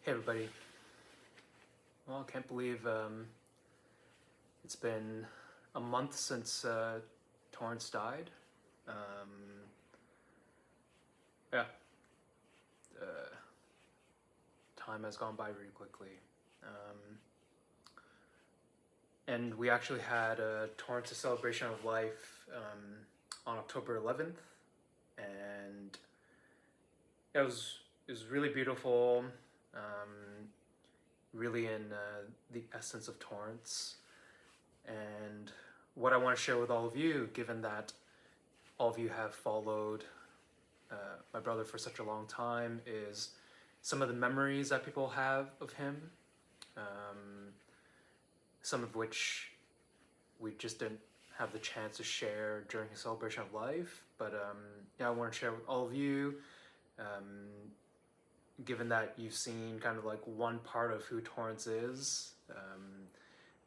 Hey everybody. Well, I can't believe it's been a month since Torrance died. Um, yeah, uh, time has gone by really quickly. And we actually had a Torrance's celebration of life on October 11th, and it was really beautiful. Really in the essence of Torrance. And what I want to share with all of you, given that all of you have followed my brother for such a long time, is some of the memories that people have of him, some of which we just didn't have the chance to share during his celebration of life. But I want to share with all of you, given that you've seen kind of like one part of who Torrance is,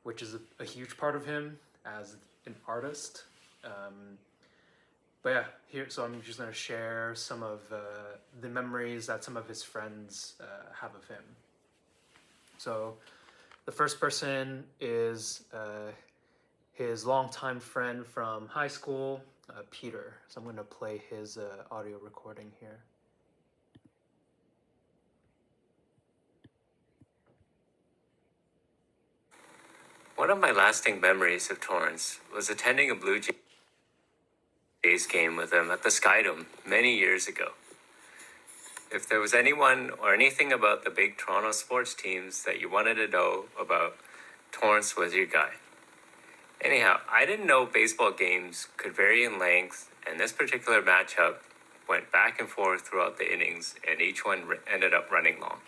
which is a huge part of him as an artist. But yeah, so I'm just going to share some of the memories that some of his friends have of him. So the first person is his longtime friend from high school, Peter. So I'm going to play his audio recording here. One of my lasting memories of Torrance was attending a Blue Jays game with him at the Skydome many years ago. If there was anyone or anything about the big Toronto sports teams that you wanted to know about, Torrance was your guy. Anyhow, I didn't know baseball games could vary in length, and this particular matchup went back and forth throughout the innings, and each one ended up running long.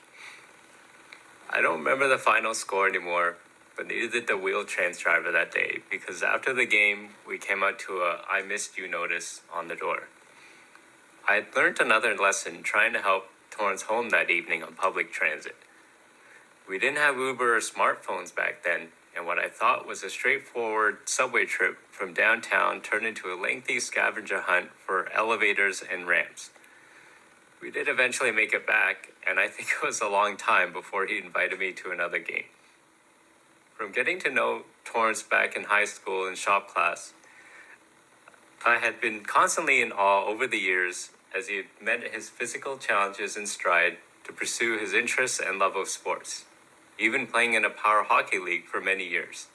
I don't remember the final score anymore, but neither did the wheel trans driver that day, because after the game, we came out to a "I missed you" notice on the door. I had learned another lesson trying to help Torrance home that evening on public transit. We didn't have Uber or smartphones back then, and what I thought was a straightforward subway trip from downtown turned into a lengthy scavenger hunt for elevators and ramps. We did eventually make it back, and I think it was a long time before he invited me to another game. From getting to know Torrance back in high school and shop class, I had been constantly in awe over the years as he met his physical challenges in stride to pursue his interests and love of sports, even playing in a power hockey league for many years.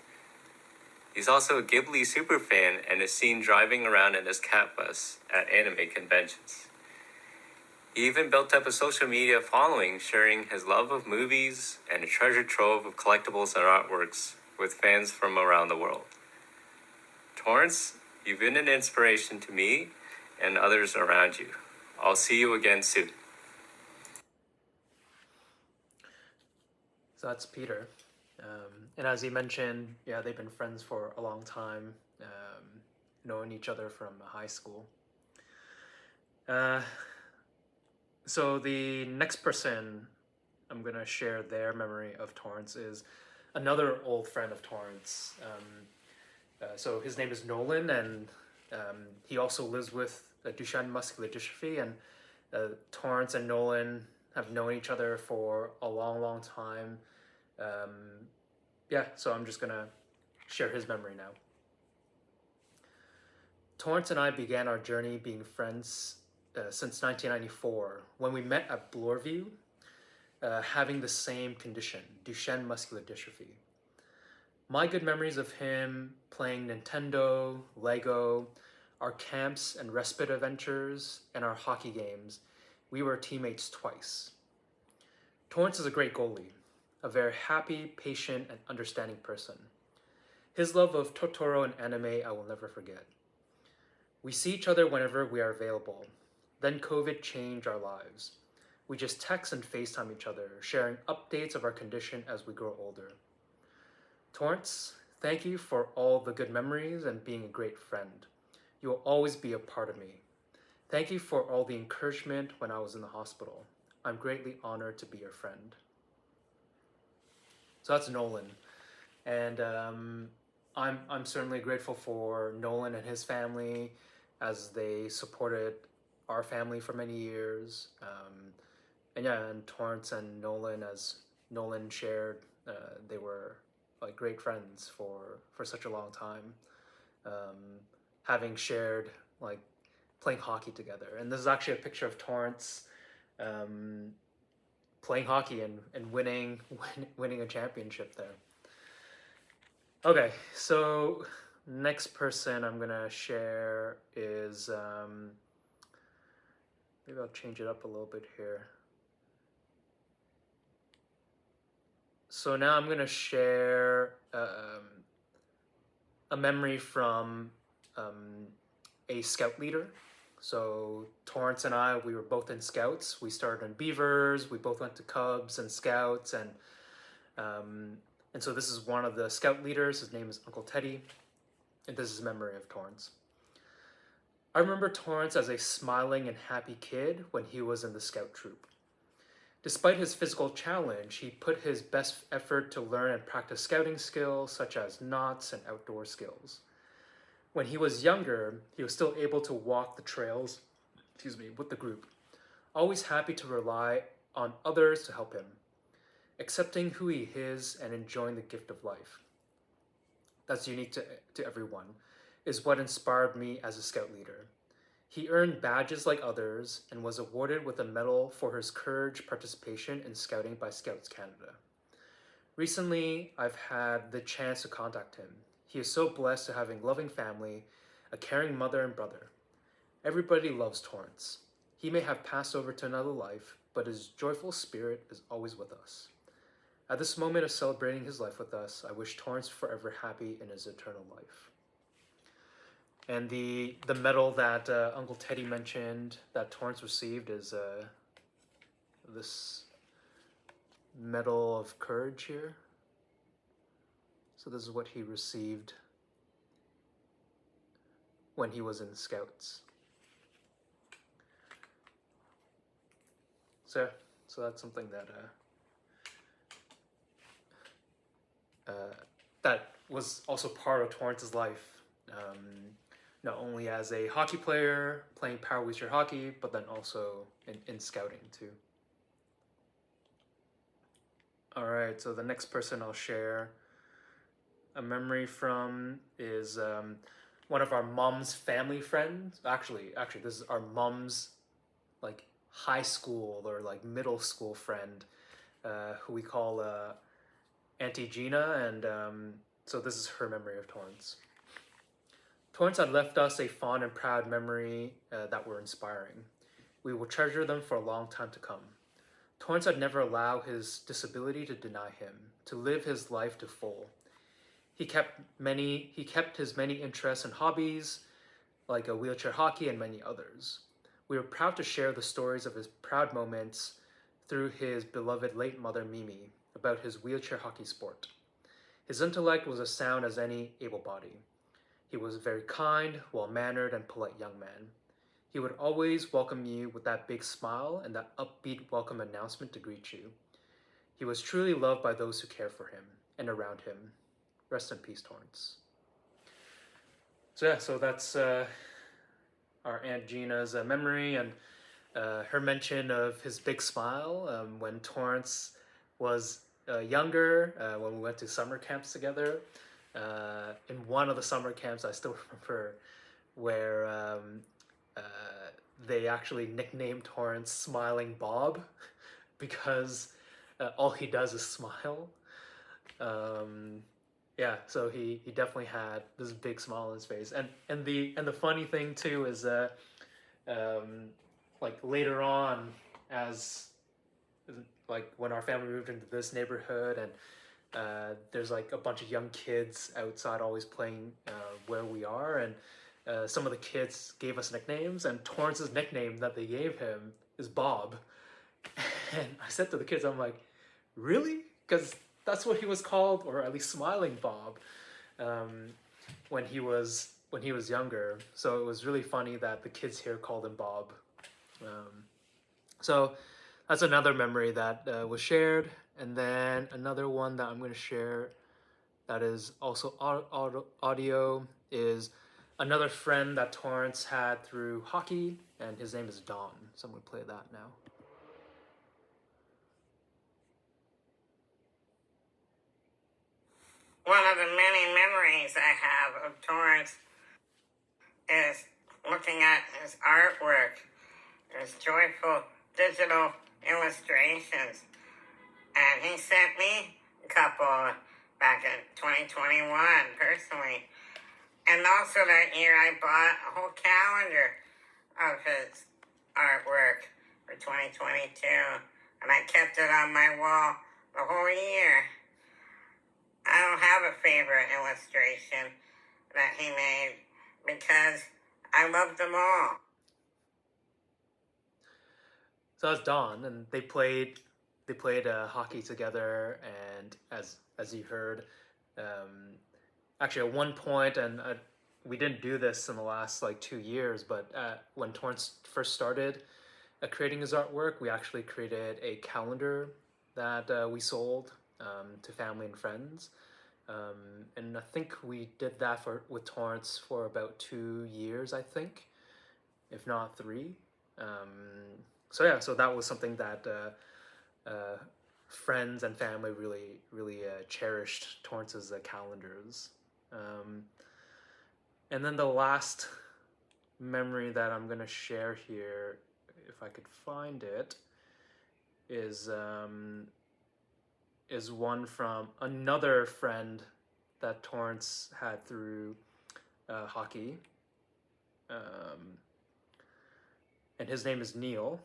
He's also a Ghibli superfan and is seen driving around in his cat bus at anime conventions. He even built up a social media following, sharing his love of movies and a treasure trove of collectibles and artworks with fans from around the world. Torrance, you've been an inspiration to me and others around you. I'll see you again soon. So that's Peter. And as he mentioned, yeah, they've been friends for a long time, knowing each other from high school. So the next person I'm going to share their memory of Torrance is another old friend of Torrance. So his name is Nolan, and he also lives with Duchenne muscular dystrophy, and Torrance and Nolan have known each other for a long, long time. So I'm just going to share his memory now. Torrance and I began our journey being friends since 1994, when we met at Bloorview, having the same condition, Duchenne muscular dystrophy. My good memories of him playing Nintendo, Lego, our camps and respite adventures, and our hockey games, we were teammates twice. Torrance is a great goalie, a very happy, patient, and understanding person. His love of Totoro and anime I will never forget. We see each other whenever we are available. Then COVID changed our lives. We just text and FaceTime each other, sharing updates of our condition as we grow older. Torrance, thank you for all the good memories and being a great friend. You will always be a part of me. Thank you for all the encouragement when I was in the hospital. I'm greatly honored to be your friend. So that's Nolan. And I'm certainly grateful for Nolan and his family as they supported our family for many years. yeah, and Torrance and Nolan, as Nolan shared, they were like great friends for such a long time, um, having shared like playing hockey together. And this is actually a picture of Torrance um, playing hockey and winning a championship there. Okay, so next person I'm gonna share is maybe I'll change it up a little bit here. So now I'm gonna share a memory from um, a scout leader. So Torrance and I, we were both in scouts. We started in Beavers. We both went to Cubs and Scouts, um, and so this is one of the scout leaders. His name is Uncle Teddy, and this is a memory of Torrance. I remember Torrance as a smiling and happy kid when he was in the scout troop. Despite his physical challenge, he put his best effort to learn and practice scouting skills such as knots and outdoor skills. When he was younger, he was still able to walk the trails, with the group, always happy to rely on others to help him, accepting who he is and enjoying the gift of life. That's unique to everyone, is what inspired me as a scout leader. He earned badges like others and was awarded with a medal for his courage participation in scouting by Scouts Canada. Recently, I've had the chance to contact him. He is so blessed to having loving family, a caring mother and brother. Everybody loves Torrance. He may have passed over to another life, but his joyful spirit is always with us. At this moment of celebrating his life with us, I wish Torrance forever happy in his eternal life. And the medal that Uncle Teddy mentioned that Torrance received is this Medal of Courage here. So this is what he received when he was in the Scouts. So that's something that that was also part of Torrance's life. Not only as a hockey player, playing power wheelchair hockey, but then also in scouting too. All right, so the next person I'll share a memory from is one of our mom's family friends. Actually, this is our mom's like high school or like middle school friend, who we call Auntie Gina, and so this is her memory of Torrance. Torrance had left us a fond and proud memory that were inspiring. We will treasure them for a long time to come. Torrance had never allowed his disability to deny him, to live his life to full. He kept his many interests and hobbies, like a wheelchair hockey and many others. We were proud to share the stories of his proud moments through his beloved late mother Mimi about his wheelchair hockey sport. His intellect was as sound as any able body. He was a very kind, well-mannered, and polite young man. He would always welcome you with that big smile and that upbeat welcome announcement to greet you. He was truly loved by those who care for him and around him. Rest in peace, Torrance. So that's our Aunt Gina's memory and her mention of his big smile when Torrance was younger, when we went to summer camps together. In one of the summer camps, I still remember where they actually nicknamed Torrance Smiling Bob because all he does is smile. Yeah, so he definitely had this big smile on his face, and the funny thing too is that like later on, as like when our family moved into this neighborhood and there's like a bunch of young kids outside always playing where we are, and some of the kids gave us nicknames, and Torrance's nickname that they gave him is Bob. And I said to the kids, I'm like, really? Because that's what he was called, or at least Smiling Bob, when he was younger. So it was really funny that the kids here called him Bob. So that's another memory that was shared. And then another one that I'm going to share that is also audio is another friend that Torrance had through hockey, and his name is Don. So I'm going to play that now. One of the many memories I have of Torrance is looking at his artwork, his joyful digital illustrations. And he sent me a couple back in 2021 personally. And also that year I bought a whole calendar of his artwork for 2022. And I kept it on my wall the whole year. I don't have a favorite illustration that he made because I love them all. So that's Don, and they played hockey together, and as you heard, actually at one point, and we didn't do this in the last like 2 years, but when Torrance first started creating his artwork, we actually created a calendar that we sold to family and friends. And I think we did that with Torrance for about 2 years, I think, if not 3. So yeah, so that was something that friends and family really cherished Torrance's calendars. And then the last memory that I'm gonna share here, if I could find it, is one from another friend that Torrance had through hockey. And his name is Neil.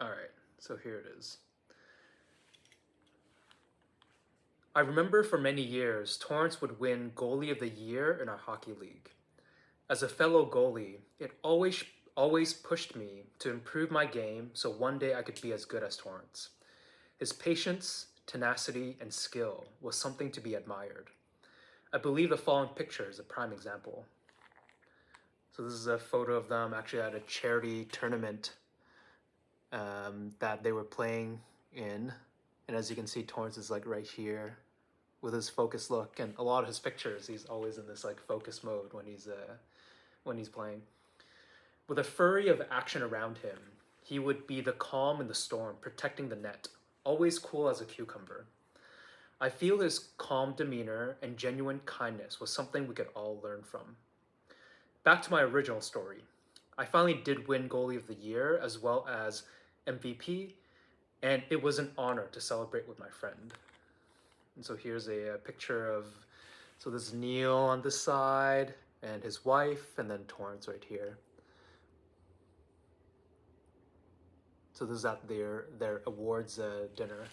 All right, so here it is. I remember for many years, Torrance would win Goalie of the Year in our hockey league. As a fellow goalie, it always pushed me to improve my game so one day I could be as good as Torrance. His patience, tenacity, and skill was something to be admired. I believe the following picture is a prime example. So this is a photo of them actually at a charity tournament that they were playing in. And as you can see, Torrance is like right here with his focus look, and a lot of his pictures, he's always in this like focus mode when he's playing. With a flurry of action around him, he would be the calm in the storm, protecting the net, always cool as a cucumber. I feel his calm demeanor and genuine kindness was something we could all learn from. Back to my original story. I finally did win Goalie of the Year as well as MVP, and it was an honor to celebrate with my friend. And so here's a picture of, so this is Neil on this side, and his wife, and then Torrance right here. So this is at their awards dinner.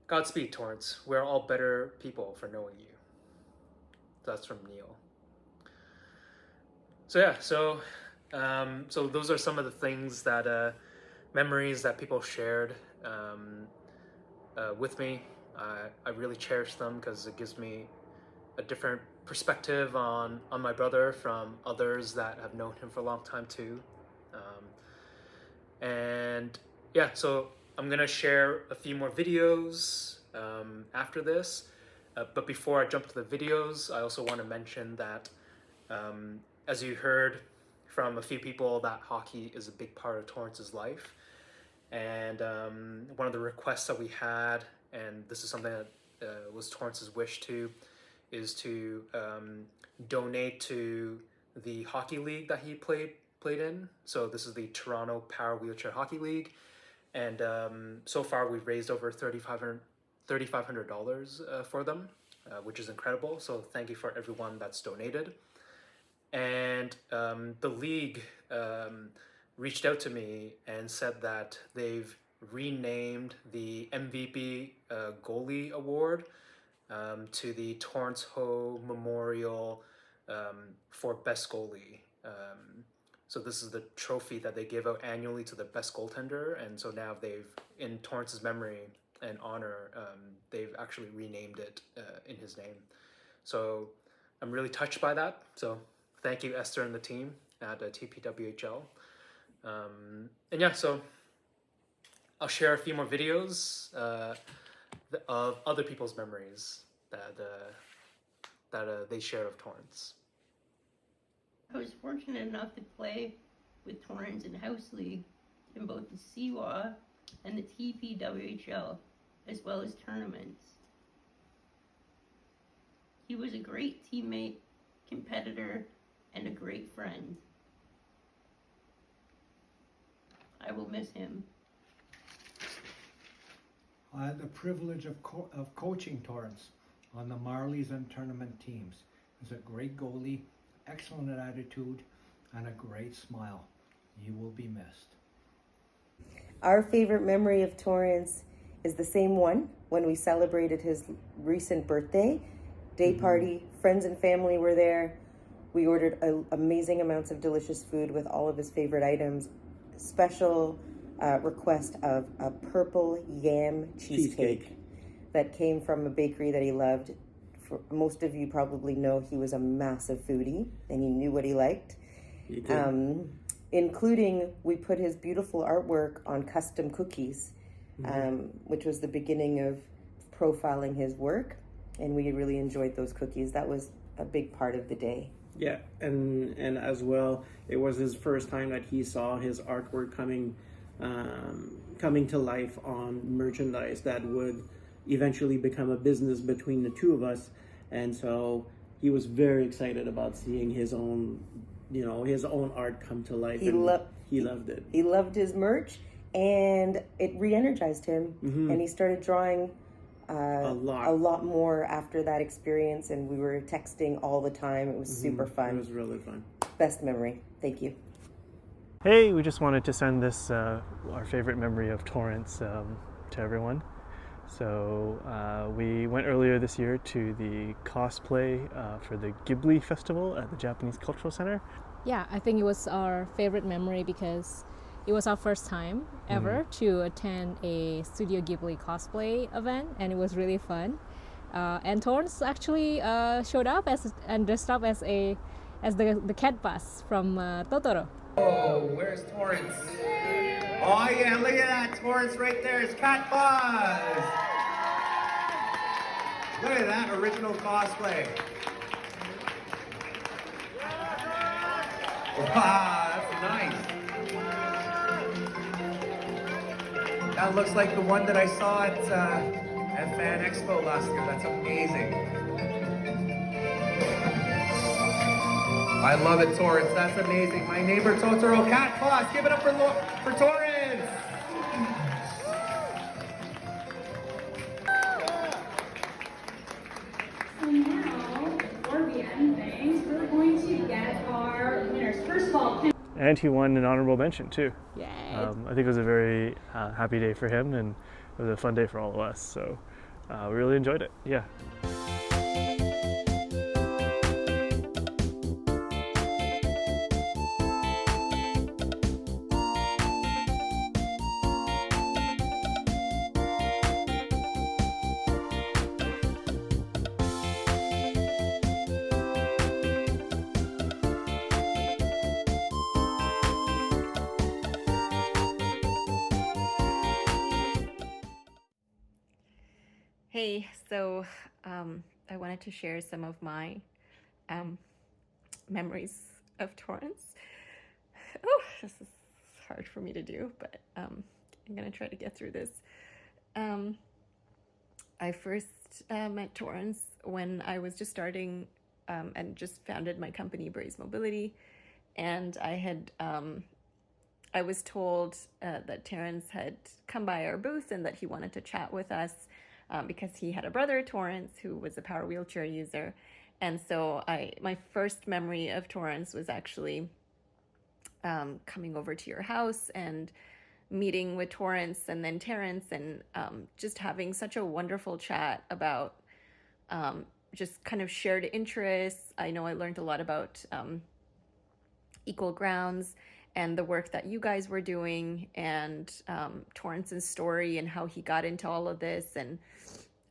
Godspeed, Torrance. We're all better people for knowing you. That's from Neil. So yeah, so those are some of the things that memories that people shared with me. I really cherish them because it gives me a different perspective on my brother from others that have known him for a long time too. And yeah, so I'm gonna share a few more videos after this. But before I jump to the videos, I also want to mention that as you heard from a few people, that hockey is a big part of Torrance's life. And one of the requests that we had, and this is something that was Torrance's wish too, is to donate to the hockey league that he played in. So this is the Toronto Power Wheelchair Hockey League. And so far we've raised over $3,500 for them, which is incredible. So thank you for everyone that's donated. And the league reached out to me and said that they've renamed the MVP goalie award to the Torrance Ho Memorial for Best Goalie. So this is the trophy that they give out annually to the best goaltender, and so now they've, in Torrance's memory and honor, they've actually renamed it in his name. So I'm really touched by that. So thank you, Esther and the team at TPWHL. And yeah, so I'll share a few more videos of other people's memories that they shared of Torrance. I was fortunate enough to play with Torrance in House League, in both the CWA and the TPWHL, as well as tournaments. He was a great teammate, competitor, and a great friend. I will miss him. I had the privilege of coaching Torrance on the Marlies and tournament teams. He's a great goalie, excellent attitude, and a great smile. You will be missed. Our favorite memory of Torrance is the same one when we celebrated his recent birthday. Day party, friends and family were there. We ordered amazing amounts of delicious food with all of his favorite items. Special request of a purple yam cheesecake that came from a bakery that he loved. For most of you probably know he was a massive foodie and he knew what he liked. He did. Including, we put his beautiful artwork on custom cookies, which was the beginning of profiling his work, and we really enjoyed those cookies. That was a big part of the day. Yeah, and as well, it was his first time that he saw his artwork coming to life on merchandise that would eventually become a business between the two of us, and so he was very excited about seeing his own art come to life. He loved it. He loved his merch, and it re-energized him, and he started drawing a lot more after that experience, and we were texting all the time. It was super fun. It was really fun. Best memory. Thank you. Hey, we just wanted to send this, our favorite memory of Torrance, to everyone. So we went earlier this year to the cosplay for the Ghibli Festival at the Japanese Cultural Center. Yeah, I think it was our favorite memory because it was our first time ever to attend a Studio Ghibli cosplay event, and it was really fun. And Torrance actually showed up and dressed up as the cat bus from Totoro. Oh, where's Torrance? Oh yeah, look at that, Torrance right there. It's Cat Buzz. Look at that original cosplay. Wow, that's nice. That looks like the one that I saw at Fan Expo last year. That's amazing. I love it, Torrance. That's amazing. My neighbor Totoro Cat Claus. Give it up for Torrance. So now, before we end things, we're going to get our winners. First of all, And he won an honorable mention too. Yay. I think it was a very happy day for him, and it was a fun day for all of us. So we really enjoyed it. Yeah. Hey, so I wanted to share some of my memories of Torrance. Oh, this is hard for me to do, but I'm gonna try to get through this. I first met Torrance when I was just starting and just founded my company, Braze Mobility, and I was told that Torrance had come by our booth and that he wanted to chat with us. Because he had a brother, Torrance, who was a power wheelchair user. And so my first memory of Torrance was actually coming over to your house and meeting with Torrance and then Terrence, and just having such a wonderful chat about just kind of shared interests. I know I learned a lot about Equal Grounds and the work that you guys were doing, and Torrance's story and how he got into all of this, and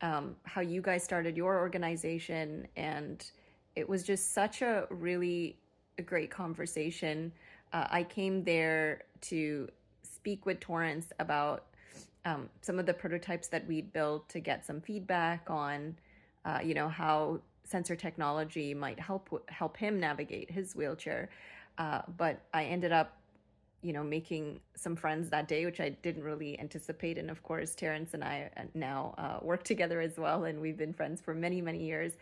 how you guys started your organization. And it was just such a really great conversation. I came there to speak with Torrance about some of the prototypes that we'd built to get some feedback on, how sensor technology might help him navigate his wheelchair. But I ended up making some friends that day, which I didn't really anticipate. And of course, Terrance and I now work together as well, and we've been friends for many, many years.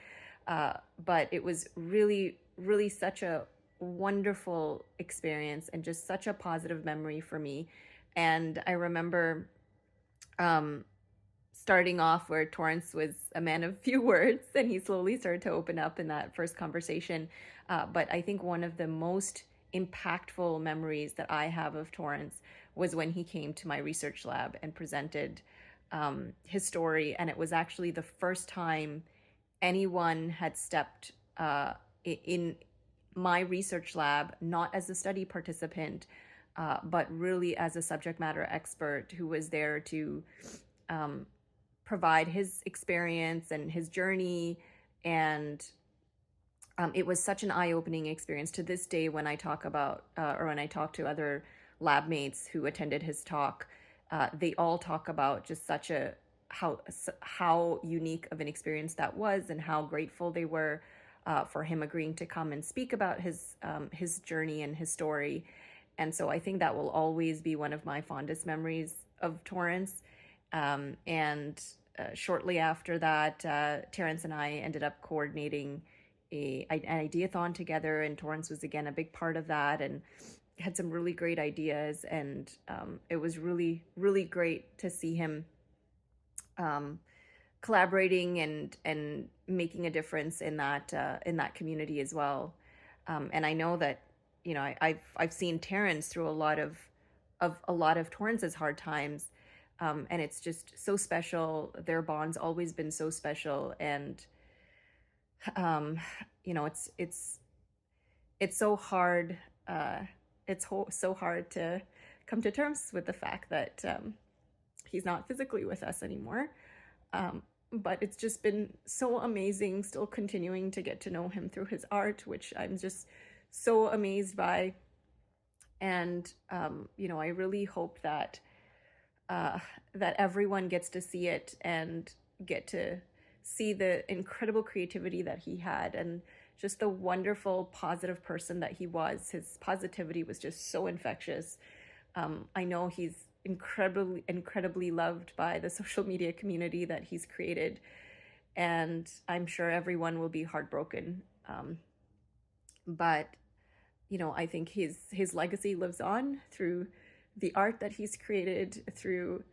But it was really, really such a wonderful experience and just such a positive memory for me. And I remember starting off where Torrance was a man of few words, and he slowly started to open up in that first conversation. But I think one of the most impactful memories that I have of Torrance was when he came to my research lab and presented his story. And it was actually the first time anyone had stepped in my research lab, not as a study participant, but really as a subject matter expert who was there to provide his experience and his journey. And it was such an eye-opening experience. To this day, when I talk about, or when I talk to other lab mates who attended his talk, they all talk about just such a, how unique of an experience that was, and how grateful they were for him agreeing to come and speak about his journey and his story. And so I think that will always be one of my fondest memories of Torrance. And shortly after that, Terrance and I ended up coordinating an ideathon together, and Torrance was again a big part of that, and had some really great ideas. And it was really, really great to see him collaborating and making a difference in that community as well. And I know that I've seen Torrance through a lot of Torrance's hard times. And it's just so special. Their bond's always been so special. And, it's so hard. So hard to come to terms with the fact that he's not physically with us anymore. But it's just been so amazing still continuing to get to know him through his art, which I'm just so amazed by. And, I really hope that everyone gets to see it and get to see the incredible creativity that he had, and just the wonderful, positive person that he was. His positivity was just so infectious. I know he's incredibly loved by the social media community that he's created, and I'm sure everyone will be heartbroken. But I think his legacy lives on through the art that he's created, through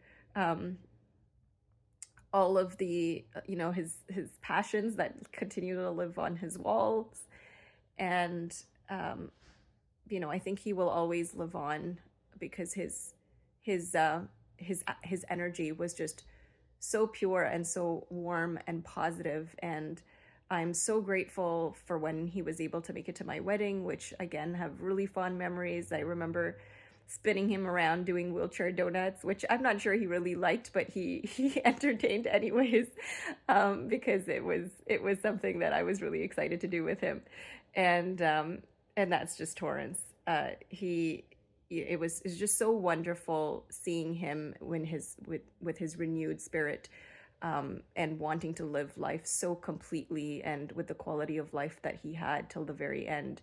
all of the his passions that continue to live on his walls. And I think he will always live on, because his energy was just so pure and so warm and positive. And I'm so grateful for when he was able to make it to my wedding, which again have really fond memories. I remember spinning him around doing wheelchair donuts, which I'm not sure he really liked, but he entertained anyways, because it was something that I was really excited to do with him. And that's just Torrance. It was just so wonderful seeing him with his renewed spirit, and wanting to live life so completely and with the quality of life that he had till the very end.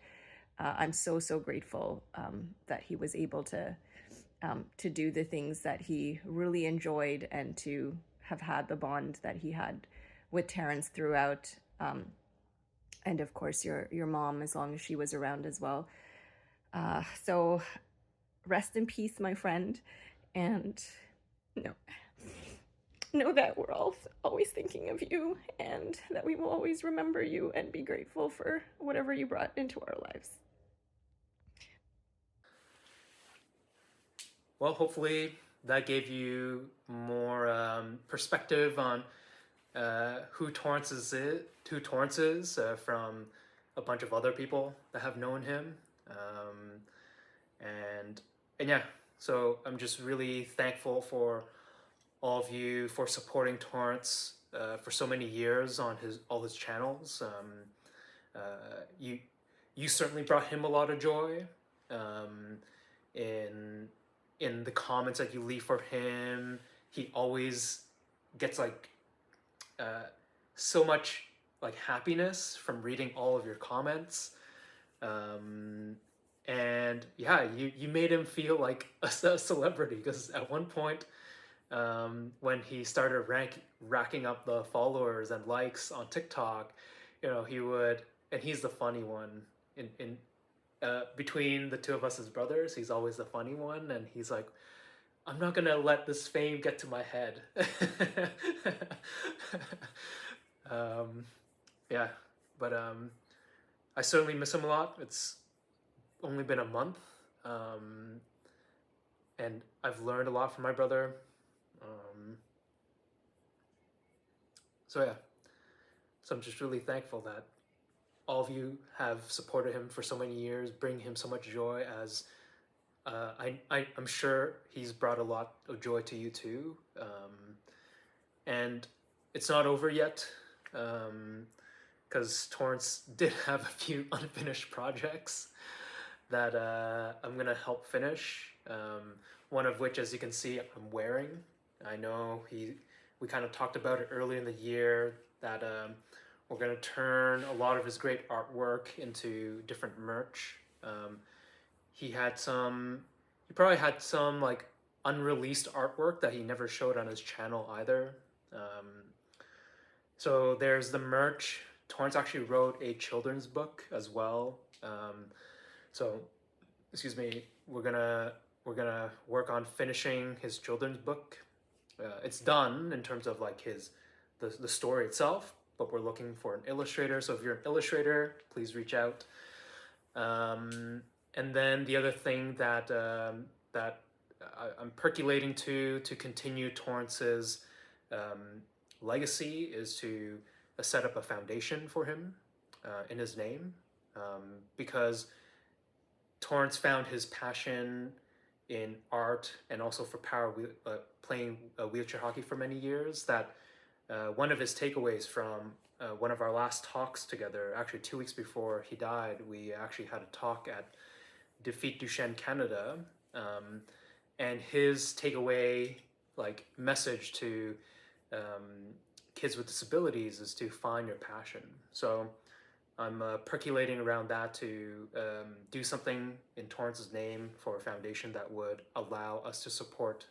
I'm so grateful that he was able to do the things that he really enjoyed, and to have had the bond that he had with Torrance throughout. And of course, your mom, as long as she was around as well. So rest in peace, my friend, and know that we're all always thinking of you, and that we will always remember you and be grateful for whatever you brought into our lives. Well, hopefully that gave you more perspective on who Torrance is, from a bunch of other people that have known him. And yeah, so I'm just really thankful for all of you for supporting Torrance for so many years on all his channels. You certainly brought him a lot of joy in the comments that you leave for him. He always gets so much happiness from reading all of your comments. and yeah, you made him feel like a celebrity, because at one point, when he started racking up the followers and likes on TikTok, he would, and he's the funny one in between the two of us as brothers. He's always the funny one, and he's like, I'm not gonna let this fame get to my head. um, yeah, but I certainly miss him a lot. It's only been a month, and I've learned a lot from my brother. So yeah, so I'm just really thankful that all of you have supported him for so many years, bring him so much joy, as I'm sure he's brought a lot of joy to you too. And it's not over yet, because Torrance did have a few unfinished projects that I'm gonna help finish. One of which, as you can see, I'm wearing. I know we kind of talked about it early in the year that we're gonna turn a lot of his great artwork into different merch. He probably had some like unreleased artwork that he never showed on his channel either. So there's the merch. Torrance actually wrote a children's book as well. So, excuse me, we're gonna work on finishing his children's book. It's done in terms of like the story itself, but we're looking for an illustrator. So if you're an illustrator, please reach out. And then the other thing that I'm percolating to continue Torrance's legacy is to set up a foundation for him in his name, because Torrance found his passion in art and also for playing wheelchair hockey for many years. That one of his takeaways from one of our last talks together, actually 2 weeks before he died, we actually had a talk at Defeat Duchenne Canada, and his takeaway like message to kids with disabilities is to find your passion. So I'm percolating around that to do something in Torrance's name for a foundation that would allow us to support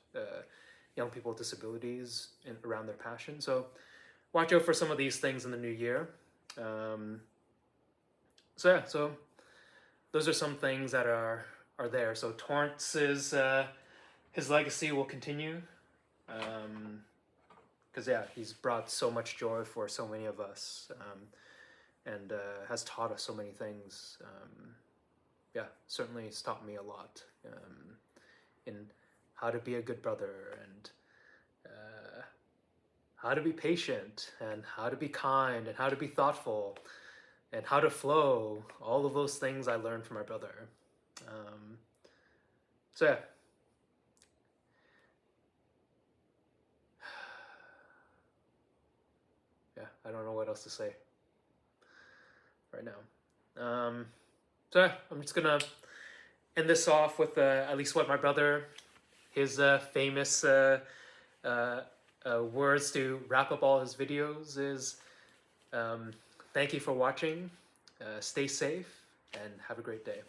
young people with disabilities around their passion. So watch out for some of these things in the new year. So yeah, so those are some things that are there. So Torrance's his legacy will continue, because yeah, he's brought so much joy for so many of us, and has taught us so many things. Yeah, certainly it's taught me a lot in how to be a good brother, and how to be patient, and how to be kind, and how to be thoughtful, and how to flow. All of those things I learned from my brother. So yeah. Yeah, I don't know what else to say right now. So yeah, I'm just gonna end this off with at least what my brother, his famous words to wrap up all his videos is, thank you for watching, stay safe, and have a great day.